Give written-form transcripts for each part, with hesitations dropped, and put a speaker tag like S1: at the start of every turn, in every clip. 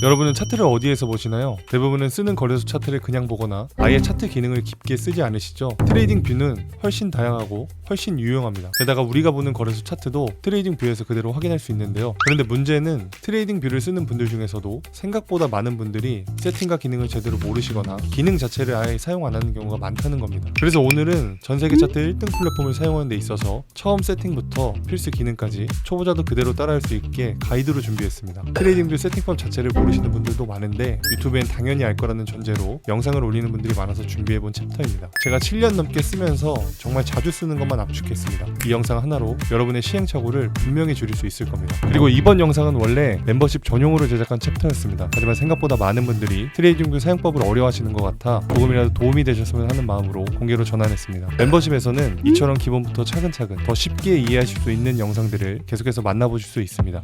S1: 여러분은 차트를 어디에서 보시나요? 대부분은 쓰는 거래소 차트를 그냥 보거나 아예 차트 기능을 깊게 쓰지 않으시죠? 트레이딩 뷰는 훨씬 다양하고 훨씬 유용합니다. 게다가 우리가 보는 거래소 차트도 트레이딩 뷰에서 그대로 확인할 수 있는데요. 그런데 문제는 트레이딩 뷰를 쓰는 분들 중에서도 생각보다 많은 분들이 세팅과 기능을 제대로 모르시거나 기능 자체를 아예 사용 안 하는 경우가 많다는 겁니다. 그래서 오늘은 전세계 차트 1등 플랫폼을 사용하는 데 있어서 처음 세팅부터 필수 기능까지 초보자도 그대로 따라할 수 있게 가이드로 준비했습니다. 트레이딩 뷰 세팅법 자체를 모르시는 분들도 많은데 유튜브엔 당연히 알 거라는 전제로 영상을 올리는 분들이 많아서 준비해본 챕터입니다. 제가 7년 넘게 쓰면서 정말 자주 쓰는 것만 압축했습니다. 이 영상 하나로 여러분의 시행착오를 분명히 줄일 수 있을 겁니다. 그리고 이번 영상은 원래 멤버십 전용으로 제작한 챕터였습니다. 하지만 생각보다 많은 분들이 트레이딩 뷰 사용법을 어려워하시는 것 같아 조금이라도 도움이 되셨으면 하는 마음으로 공개로 전환했습니다. 멤버십에서는 이처럼 기본부터 차근차근 더 쉽게 이해하실 수 있는 영상들을 계속해서 만나보실 수 있습니다.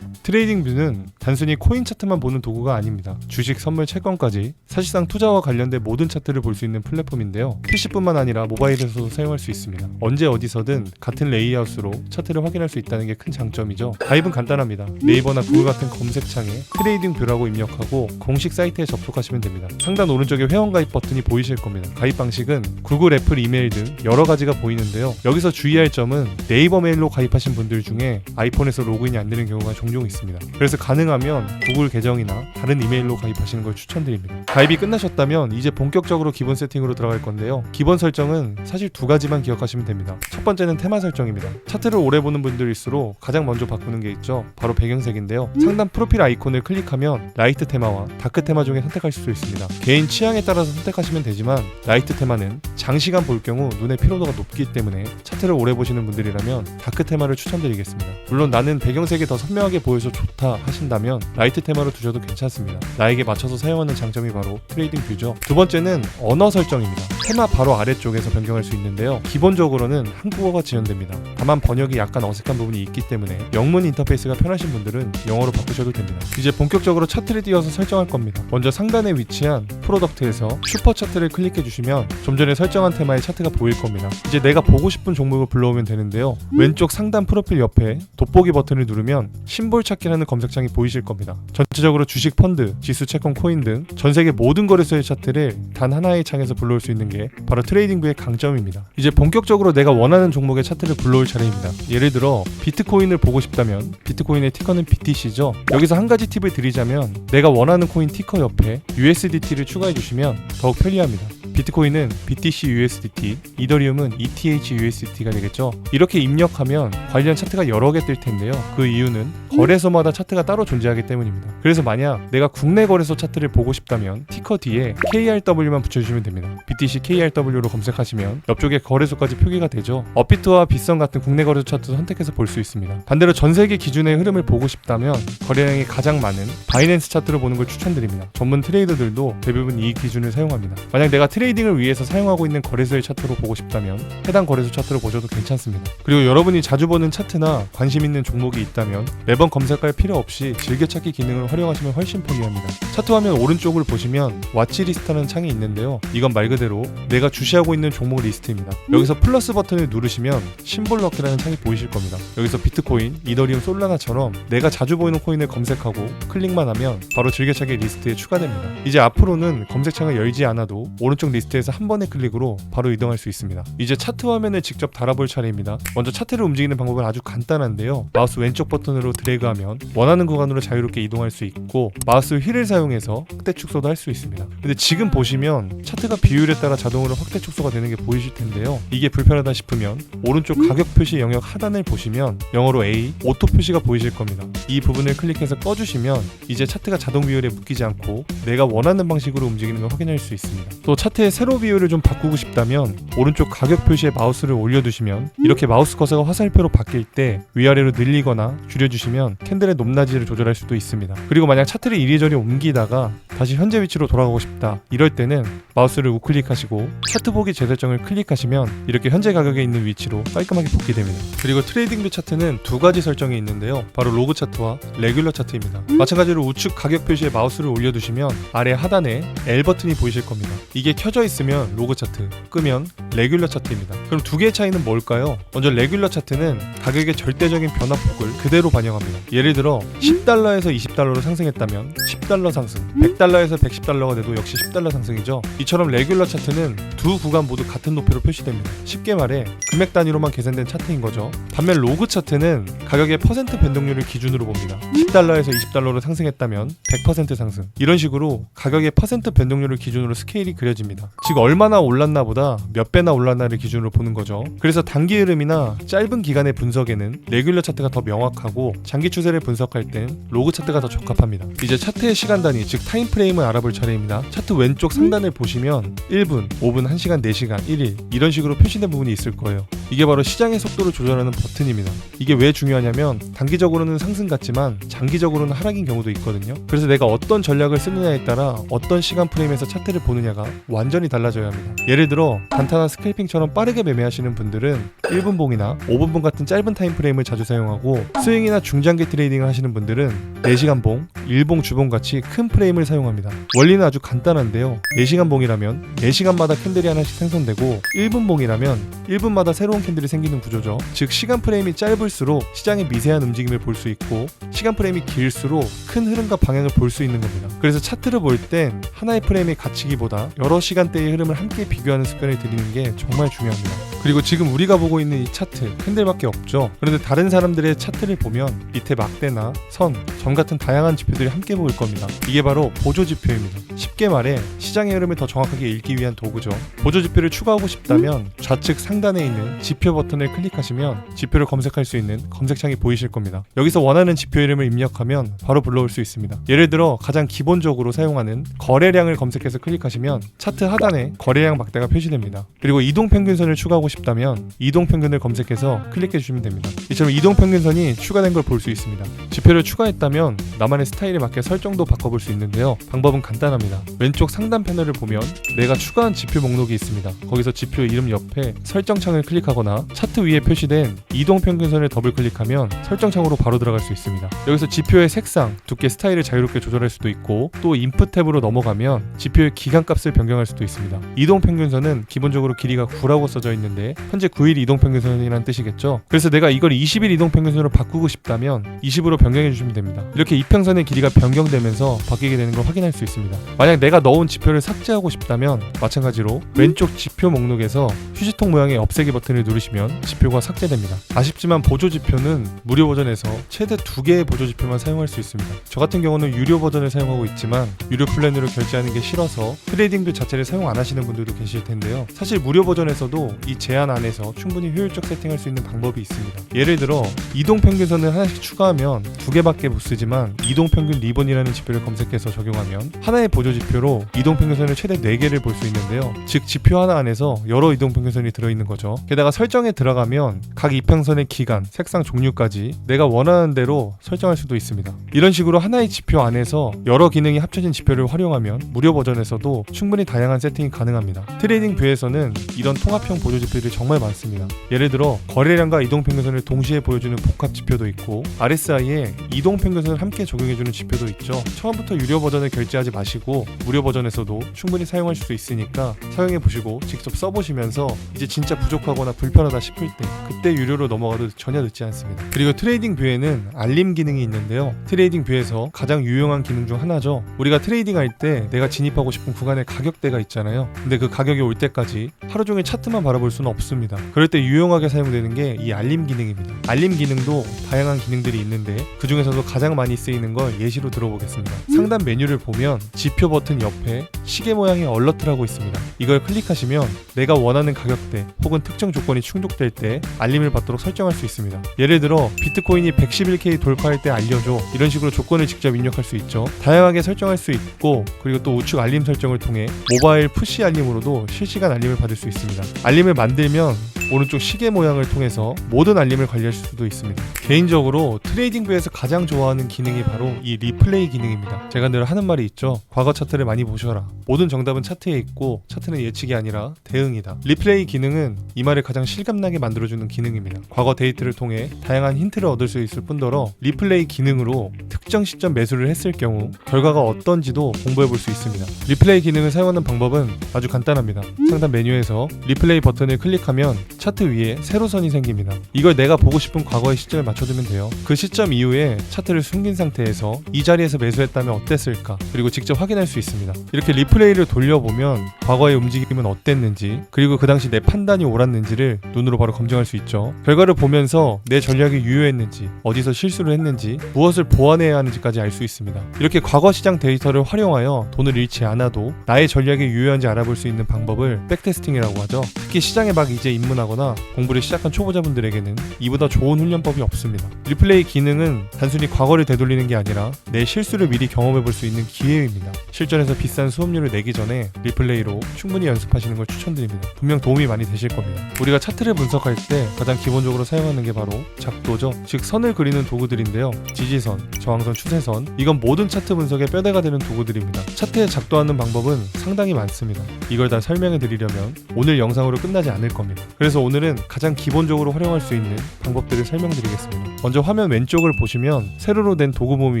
S1: 트레이딩 뷰는 단순히 코인 차트만 보는 도구가 아닙니다. 주식, 선물, 채권까지 사실상 투자와 관련된 모든 차트를 볼 수 있는 플랫폼인데요. PC뿐만 아니라 모바일에서도 사용할 수 있습니다. 언제 어디서든 같은 레이아웃으로 차트를 확인할 수 있다는 게 큰 장점이죠. 가입은 간단합니다. 네이버나 구글 같은 검색창에 트레이딩 뷰라고 입력하고 공식 사이트에 접속하시면 됩니다. 상단 오른쪽에 회원가입 버튼이 보이실 겁니다. 가입 방식은 구글, 애플, 이메일 등 여러 가지가 보이는데요. 여기서 주의할 점은 네이버 메일로 가입하신 분들 중에 아이폰에서 로그인이 안 되는 경우가 종종 있습니다. 그래서 가능하면 구글 계정이나 다른 이메일로 가입하시는 걸 추천드립니다. 가입이 끝나셨다면 이제 본격적으로 기본 세팅으로 들어갈 건데요. 기본 설정은 사실 두 가지만 기억하시면 됩니다. 첫 번째는 테마 설정입니다. 차트를 오래 보는 분들일수록 가장 먼저 바꾸는 게 있죠. 바로 배경색인데요. 상단 프로필 아이콘을 클릭하면 라이트 테마와 다크 테마 중에 선택하실 수 있습니다. 개인 취향에 따라서 선택하시면 되지만 라이트 테마는 장시간 볼 경우 눈의 피로도가 높기 때문에 차트를 오래 보시는 분들이라면 다크 테마를 추천드리겠습니다. 물론 나는 배경색이 더 선명하게 보여서 좋다 하신다면 라이트 테마로 두셔도 괜찮습니다. 나에게 맞춰서 사용하는 장점이 바로 트레이딩 뷰죠. 두 번째는 언어 설정입니다. 테마 바로 아래쪽에서 변경할 수 있는데요. 기본적으로는 한국어가 지원됩니다. 다만 번역이 약간 어색한 부분이 있기 때문에 영문 인터페이스가 편하신 분들은 영어로 바꾸셔도 됩니다. 이제 본격적으로 차트를 띄워서 설정할 겁니다. 먼저 상단에 위치한 프로덕트에서 슈퍼 차트를 클릭해 주시면 좀 전에 설정한 테마의 차트가 보일 겁니다. 이제 내가 보고 싶은 종목을 불러오면 되는데요. 왼쪽 상단 프로필 옆에 돋보기 버튼을 누르면 심볼 찾기라는 검색창이 보이실 겁니다. 전체적으로 주식, 펀드, 지수, 채권, 코인 등 전세계 모든 거래소의 차트를 단 하나의 창에서 불러올 수 있는 게 바로 트레이딩뷰의 강점입니다. 이제 본격적으로 내가 원하는 종목의 차트를 불러올 차례입니다. 예를 들어 비트코인을 보고 싶다면 비트코인의 티커는 BTC죠. 여기서 한 가지 팁을 드리자면 내가 원하는 코인 티커 옆에 USDT를 추가해 주시면 더욱 편리합니다. 비트코인은 BTC USDT, 이더리움은 ETH USDT가 되겠죠. 이렇게 입력하면 관련 차트가 여러 개 뜰 텐데요. 그 이유는 거래소마다 차트가 따로 존재하기 때문입니다. 그래서 만약 내가 국내 거래소 차트를 보고 싶다면 티커 뒤에 KRW만 붙여주시면 됩니다. BTC KRW로 검색하시면 옆쪽에 거래소까지 표기가 되죠. 업비트와 빗썸 같은 국내 거래소 차트도 선택해서 볼 수 있습니다. 반대로 전 세계 기준의 흐름을 보고 싶다면 거래량이 가장 많은 바이낸스 차트를 보는 걸 추천드립니다. 전문 트레이더들도 대부분 이 기준을 사용합니다. 만약 내가 트레이딩을 위해서 사용하고 있는 거래소의 차트로 보고 싶다면 해당 거래소 차트로 보셔도 괜찮습니다. 그리고 여러분이 자주 보는 차트나 관심 있는 종목이 있다면 매번 검색할 필요 없이 즐겨찾기 기능을 활용하시면 훨씬 편리합니다. 차트 화면 오른쪽을 보시면 와치리스트라는 창이 있는데요. 이건 말 그대로 내가 주시하고 있는 종목 리스트입니다. 여기서 플러스 버튼을 누르시면 심볼 넣기라는 창이 보이실 겁니다. 여기서 비트코인, 이더리움, 솔라나처럼 내가 자주 보이는 코인을 검색하고 클릭만 하면 바로 즐겨찾기 리스트에 추가됩니다. 이제 앞으로는 검색창을 열지 않아도 오른쪽 리스트에서 한 번의 클릭으로 바로 이동할 수 있습니다. 이제 차트 화면을 직접 달아볼 차례입니다. 먼저 차트를 움직이는 방법은 아주 간단한데요. 마우스 왼쪽 버튼으로 드래그하면 원하는 구간으로 자유롭게 이동할 수 있고 마우스 휠을 사용해서 확대 축소도 할 수 있습니다. 근데 지금 보시면 차트가 비율에 따라 자동으로 확대 축소가 되는 게 보이실 텐데요. 이게 불편하다 싶으면 오른쪽 가격 표시 영역 하단을 보시면 영어로 A, 오토 표시가 보이실 겁니다. 이 부분을 클릭해서 꺼주시면 이제 차트가 자동 비율에 묶이지 않고 내가 원하는 방식으로 움직이는 걸 확인할 수 있습니다. 또 차트의 세로 비율을 좀 바꾸고 싶다면 오른쪽 가격 표시에 마우스를 올려두시면 이렇게 마우스 커서가 화살표로 바뀔 때 위아래로 늘리거나 줄여주시면 캔들의 높낮이를 조절할 수도 있습니다. 그리고 만약 차트를 이리저리 옮기다가 다시 현재 위치로 돌아가고 싶다 이럴 때는 마우스를 우클릭하시고 차트 보기 재설정을 클릭하시면 이렇게 현재 가격에 있는 위치로 깔끔하게 복귀됩니다. 그리고 트레이딩뷰 차트는 두 가지 설정이 있는데요. 바로 로그 차트와 레귤러 차트입니다. 마찬가지로 우측 가격 표시에 마우스를 올려두시면 아래 하단에 L 버튼이 보이실 겁니다. 이게 켜져 있으면 로그 차트, 끄면 레귤러 차트입니다. 그럼 두 개의 차이는 뭘까요? 먼저 레귤러 차트는 가격의 절대적인 변화폭을 그대로 반영합니다. 예를 들어 10달러에서 20달러로 상승했다면 10달러 상승, 100달러에서 110달러가 돼도 역시 10달러 상승이죠. 이처럼 레귤러 차트는 두 구간 모두 같은 높이로 표시됩니다. 쉽게 말해 금액 단위로만 계산된 차트인 거죠. 반면 로그 차트는 가격의 퍼센트 변동률을 기준으로 봅니다. 10달러에서 20달러로 상승했다면 100% 상승, 이런 식으로 가격의 퍼센트 변동률을 기준으로 스케일이 그려집니다. 즉 얼마나 올랐나 보다 몇 배나 올랐나를 기준으로 보는 거죠. 그래서 단기 흐름이나 짧은 기간의 분석에는 레귤러 차트가 더 명확하고 장기 추세를 분석할 땐 로그 차트가 더 적합합니다. 이제 차트의 시간 단위, 즉 타임 프레임을 알아볼 차례입니다. 차트 왼쪽 상단을 보시면 1분, 5분, 1시간, 4시간, 1일 이런 식으로 표시된 부분이 있을 거예요. 이게 바로 시장의 속도를 조절하는 버튼입니다. 이게 왜 중요하냐면 단기적으로는 상승 같지만 장기적으로는 하락인 경우도 있거든요. 그래서 내가 어떤 전략을 쓰느냐에 따라 어떤 시간 프레임에서 차트를 보느냐가 완전히 달라져야 합니다. 예를 들어 단타나 스캘핑처럼 빠르게 매매하시는 분들은 1분봉이나 5분봉 같은 짧은 타임 프레임을 자주 사용하고, 스윙이나 중장기 트레이딩을 하시는 분들은 4시간봉, 일봉, 주봉 같이 큰 프레임을 사용합니다. 원리는 아주 간단한데요. 4시간봉이라면 4시간마다 캔들이 하나씩 생성되고 1분봉이라면 1분마다 새로운 캔들이 생기는 구조죠. 즉 시간 프레임이 짧을수록 시장의 미세한 움직임을 볼 수 있고, 시간 프레임이 길수록 큰 흐름과 방향을 볼 수 있는 겁니다. 그래서 차트를 볼 땐 하나의 프레임에 갇히기보다 여러 시간대의 흐름을 함께 비교하는 습관을 들이는 게 정말 중요합니다. 그리고 지금 우리가 보고 있는 이 차트 캔들밖에 없죠. 그런데 다른 사람들의 차트를 보면 밑에 막대나 선, 점 같은 다양한 지표들이 함께 보일 겁니다. 이게 바로 보조 지표입니다. 쉽게 말해 시장의 흐름을 더 정확하게 읽기 위한 도구죠. 보조 지표를 추가하고 싶다면 좌측 상단에 있는 지표 버튼을 클릭하시면 지표를 검색할 수 있는 검색창이 보이실 겁니다. 여기서 원하는 지표 이름을 입력하면 바로 불러올 수 있습니다. 예를 들어 가장 기본적으로 사용하는 거래량을 검색해서 클릭하시면 차트 하단에 거래량 막대가 표시됩니다. 그리고 이동평균선을 추가하고 싶다면 이동평균을 검색해서 클릭해 주시면 됩니다. 이처럼 이동평균선이 추가된 걸 볼 수 있습니다. 지표를 추가했다면 나만의 스타일에 맞게 설정도 바꿔볼 수 있는데요. 방법은 간단합니다. 왼쪽 상단 패널을 보면 내가 추가한 지표 목록이 있습니다. 거기서 지표 이름 옆에 설정창을 클릭하거나 차트 위에 표시된 이동평균선을 더블 클릭하면 설정창으로 바로 들어갈 수 있습니다. 여기서 지표의 색상, 두께, 스타일을 자유롭게 조절할 수도 있고, 또 인풋 탭으로 넘어가면 지표의 기간값을 변경할 수도 있습니다. 이동평균선은 기본적으로 길이가 9라고 써져 있는데 현재 9일 이동평균선이라는 뜻이겠죠. 그래서 내가 이걸 20일 이동평균선으로 바꾸고 싶다면 20으로 변경해 주시면 됩니다. 이렇게 이평선의 길이가 변경되면서 바뀌게 되는 걸 확인할 수 있습니다. 만약 내가 넣은 지표를 삭제하고 싶다면 마찬가지로 왼쪽 지표 목록에서 휴지통 모양의 없애기 버튼을 누르시면 지표가 삭제됩니다. 아쉽지만 보조 지표는 무료 버전에서 최대 2개의 보조 지표만 사용할 수 있습니다. 저 같은 경우는 유료 버전을 사용하고 있지만 유료 플랜으로 결제하는 게 싫어서 트레이딩뷰 자체를 사용 안 하시는 분들도 계실 텐데요. 사실 무료 버전에서도 이 제한 안에서 충분히 효율적 세팅할 수 있는 방법이 있습니다. 예를 들어 이동평균선을 하나씩 추가하면 2개밖에 못 쓰지만 이동평균 리본이라는 지표를 검색해서 적용하면 하나의 보조 지표로 이동평균선을 최대 4개를 볼 수 있는데요. 즉 지표 하나 안에서 여러 이동평균선이 들어있는 거죠. 게다가 설정에 들어가면 각 이평선의 기간, 색상, 종류까지 내가 원하는 대로 설정할 수도 있습니다. 이런 식으로 하나의 지표 안에서 여러 기능이 합쳐진 지표를 활용하면 무료 버전에서도 충분히 다양한 세팅이 가능합니다. 트레이딩 뷰에서는 이런 통합형 보조 지표들이 정말 많습니다. 예를 들어 거래량과 이동평균선을 동시에 보여주는 복합 지표도 있고, RSI에 이동평균선을 함께 적용해주는 지표도 있죠. 처음부터 유료 버전을 결제하지 마시고 무료 버전에서도 충분히 사용하실 수 있으니까 사용해보시고 직접 써보시면서 이제 진짜 부족하거나 불편하다 싶을 때 그때 유료로 넘어가도 전혀 늦지 않습니다. 그리고 트레이딩 뷰에는 알림 기능이 있는데요. 트레이딩 뷰에서 가장 유용한 기능 중 하나죠. 우리가 트레이딩 할 때 내가 진입하고 싶은 구간의 가격대가 있잖아요. 근데 그 가격이 올 때까지 하루 종일 차트만 바라볼 수는 없습니다. 그럴 때 유용하게 사용되는 게 이 알림 기능입니다. 알림 기능도 다양한 기능들이 있는데 그 중에서도 가장 많이 쓰이는 걸 예시로 들어보겠습니다. 상단 메뉴를 보면 지표 버튼 옆에 시계 모양의 얼러트라고 있습니다. 이걸 클릭하시면 내가 원하는 가격대 혹은 특정 조건이 충족될 때 알림을 받도록 설정할 수 있습니다. 예를 들어 비트코인이 111K 돌파할 때 알려줘, 이런 식으로 조건을 직접 입력할 수 있죠. 다양하게 설정할 수 있고, 그리고 또 우측 알림 설정을 통해 모바일 푸시 알림으로도 실시간 알림을 받을 수 있습니다. 알림을 만들면 오른쪽 시계 모양을 통해서 모든 알림을 관리할 수도 있습니다. 개인적으로 트레이딩뷰에서 가장 좋아하는 기능이 바로 이 리플레이 기능입니다. 제가 늘 하는 말이 있죠. 과거 차트를 많이 보셔라. 모든 정답은 차트에 있고 차트는 예측이 아니라 대응이다. 리플레이 기능은 이 말을 가장 실감나게 만들어주는 기능입니다. 과거 데이터를 통해 다양한 힌트를 얻을 수 있을 뿐더러 리플레이 기능으로 특정 시점 매수를 했을 경우 결과가 어떤지도 공부해 볼 수 있습니다. 리플레이 기능을 사용하는 방법은 아주 간단합니다. 상단 메뉴에서 리플레이 버튼을 클릭하면 차트 위에 세로선이 생깁니다. 이걸 내가 보고 싶은 과거의 시점에 맞춰두면 돼요. 그 시점 이후에 차트를 숨긴 상태에서 이 자리에서 매수했다면 어땠을까, 그리고 직접 확인할 수 있습니다. 이렇게 리플레이를 돌려보면 과거의 움직임은 어땠는지, 그리고 그 당시 내 판단이 옳았는지를 눈으로 바로 검증할 수 있죠. 결과를 보면서 내 전략이 유효했는지, 어디서 실수를 했는지, 무엇을 보완해야 하는지까지 알 수 있습니다. 이렇게 과거 시장 데이터를 활용하여 돈을 잃지 않아도 나의 전략이 유효한지 알아볼 수 있는 방법을 백테스팅이라고 하죠. 특히 시장에 막 이제 입문하거나 공부를 시작한 초보자분들에게는 이보다 좋은 훈련법이 없습니다. 리플레이 기능은 단순히 과거를 되돌리는 게 아니라 내 실수를 미리 경험해 볼 수 있는 기회입니다. 실전에서 비싼 수업료를 내기 전에 리플레이로 충분히 연습하시는 걸 추천드립니다. 분명 도움이 많이 되실 겁니다. 우리가 차트를 분석할 때 가장 기본적으로 사용하는 게 바로 작도죠. 즉 선을 그리는 도구들인데요. 지지선, 저항선, 추세선, 이건 모든 차트 분석의 뼈대가 되는 도구들입니다. 차트에 작도하는 방법은 상당히 많습니다. 이걸 다 설명해 드리려면 오늘 영상으로 끝나지 않을 겁니다. 그래서 오늘은 가장 기본적으로 활용할 수 있는 방법들을 설명드리겠습니다. 먼저 화면 왼쪽을 보시면 세로로 된 도구 모음이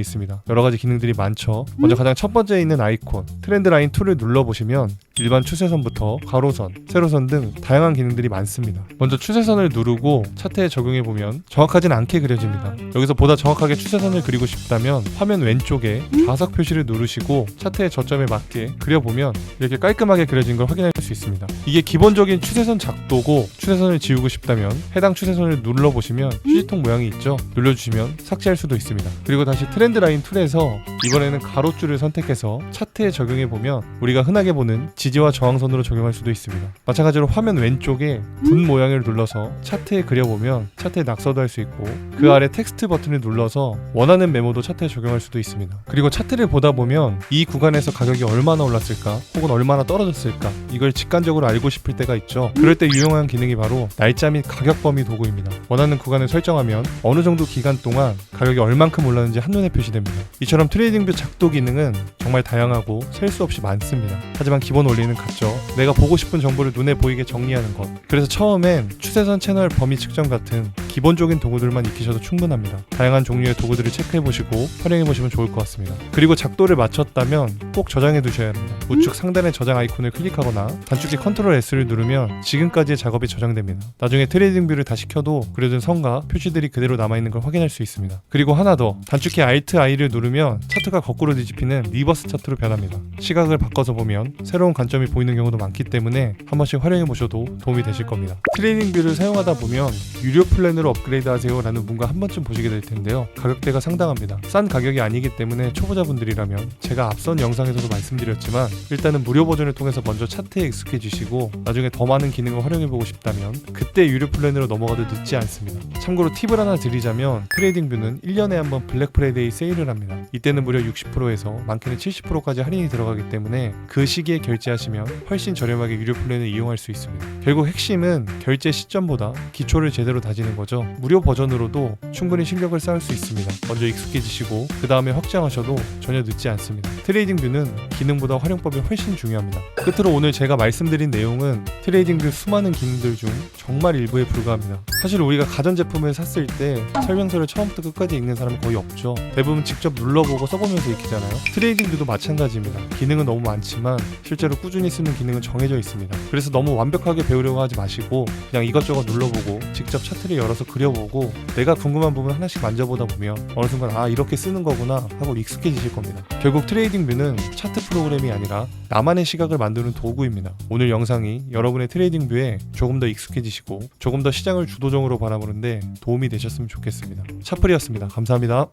S1: 있습니다. 여러 가지 기능들이 많죠. 먼저 가장 첫 번째에 있는 아이콘 트렌드 라인 2를 눌러보시면 일반 추세선부터 가로선, 세로선 등 다양한 기능들이 많습니다. 먼저 추세선을 누르고 차트에 적용해보면 정확하진 않게 그려집니다. 여기서 보다 정확하게 추세선을 그리고 싶다면 화면 왼쪽에 좌석 표시를 누르시고 차트의 저점에 맞게 그려보면 이렇게 깔끔하게 그려진 걸 확인할 수 있습니다. 이게 기본적인 추세선 작도고, 추세선을 지우고 싶다면 해당 추세선을 눌러보시면 휴지통 모양이 있죠. 눌러주시면 삭제할 수도 있습니다. 그리고 다시 트렌드 라인 툴에서 이번에는 가로줄을 선택해서 차트에 적용해보면 우리가 흔하게 보는 지지와 저항선으로 적용할 수도 있습니다. 마찬가지로 화면 왼쪽에 분 모양을 눌러서 차트에 그려보면 차트에 낙서도 할 수 있고, 그 아래 텍스트 버튼을 눌러서 원하는 메모도 차트에 적용할 수도 있습니다. 그리고 차트를 보다 보면 이 구간에서 가격이 얼마나 올랐을까 혹은 얼마나 떨어졌을까, 이걸 직관적으로 알고 싶을 때가 있죠. 그럴 때 유용한 기능이 바로 날짜 및 가격 범위 도구입니다. 원하는 구간을 설정하면 어느 정도 기간 동안 가격이 얼만큼 올랐는지 한눈에 표시됩니다. 이처럼 트레이딩뷰 작도 기능은 정말 다양하고 셀 수 없이 많습니다. 하지만 기본 원리는 같죠. 내가 보고 싶은 정보를 눈에 보이게 정리하는 것. 그래서 처음엔 추세선 채널 범위 측정 같은 기본적인 도구들만 익히셔도 충분합니다. 다양한 종류의 도구들을 체크해보시고 활용해보시면 좋을 것 같습니다. 그리고 작도를 마쳤다면 꼭 저장해 두셔야 합니다. 우측 상단의 저장 아이콘을 클릭하거나 단축키 컨트롤 S를 누르면 지금까지의 작업이 저장됩니다. 나중에 트레이딩뷰를 다시 켜도 그려진 선과 표시들이 그대로 남아있는 걸 확인할 수 있습니다. 그리고 하나 더, 단축키 Alt I를 누르면 차트가 거꾸로 뒤집히는 리버스 차트로 변합니다. 시각을 바꿔서 보면 새로운 관점이 보이는 경우도 많기 때문에 한 번씩 활용해보셔도 도움이 되실 겁니다. 트레이딩뷰를 사용하다 보면 유료 플랜으로 업그레이드 하세요 라는 문가 한 번쯤 보시게 될 텐데요. 가격대가 상당합니다. 싼 가격이 아니기 때문에 초보자분들이라면 제가 앞선 영상에서도 말씀드렸지만 일단은 무료 버전을 통해서 먼저 차트에 익숙해지시고 나중에 더 많은 기능을 활용해보고 싶다면 그때 유료 플랜으로 넘어가도 늦지 않습니다. 참고로 팁을 하나 드리자면 트레이딩뷰는 1년에 한 번 블랙 프라이데이 세일을 합니다. 이때는 무려 60%에서 많게는 70%까지 할인이 들어가기 때문에 그 시기에 결제하시면 훨씬 저렴하게 유료 플랜을 이용할 수 있습니다. 결국 핵심은 결제 시점보다 기초를 제대로 다지는 거죠. 무료 버전으로도 충분히 실력을 쌓을 수 있습니다. 먼저 익숙해지시고 그 다음에 확장하셔도 전혀 늦지 않습니다. 트레이딩뷰는 기능보다 활용법이 훨씬 중요합니다. 끝으로 오늘 제가 말씀드린 내용은 트레이딩뷰 수많은 기능들 중 정말 일부에 불과합니다. 사실 우리가 가전제품을 샀을 때 설명서를 처음부터 끝까지 읽는 사람은 거의 없죠. 대부분 직접 눌러보고 써보면서 익히잖아요. 트레이딩뷰도 마찬가지입니다. 기능은 너무 많지만 실제로 꾸준히 쓰는 기능은 정해져 있습니다. 그래서 너무 완벽하게 배우려고 하지 마시고 그냥 이것저것 눌러보고 직접 차트를 열어서 그려보고 내가 궁금한 부분 하나씩 만져보다 보면 어느 순간 아 이렇게 쓰는 거구나 하고 익숙해지실 겁니다. 결국 트레이딩뷰는 차트 프로그램이 아니라 나만의 시각을 만드는 도구입니다. 오늘 영상이 여러분의 트레이딩뷰에 조금 더 익숙해지시고 조금 더 시장을 주도적으로 바라보는데 도움이 되셨으면 좋겠습니다. 차플이었습니다. 감사합니다.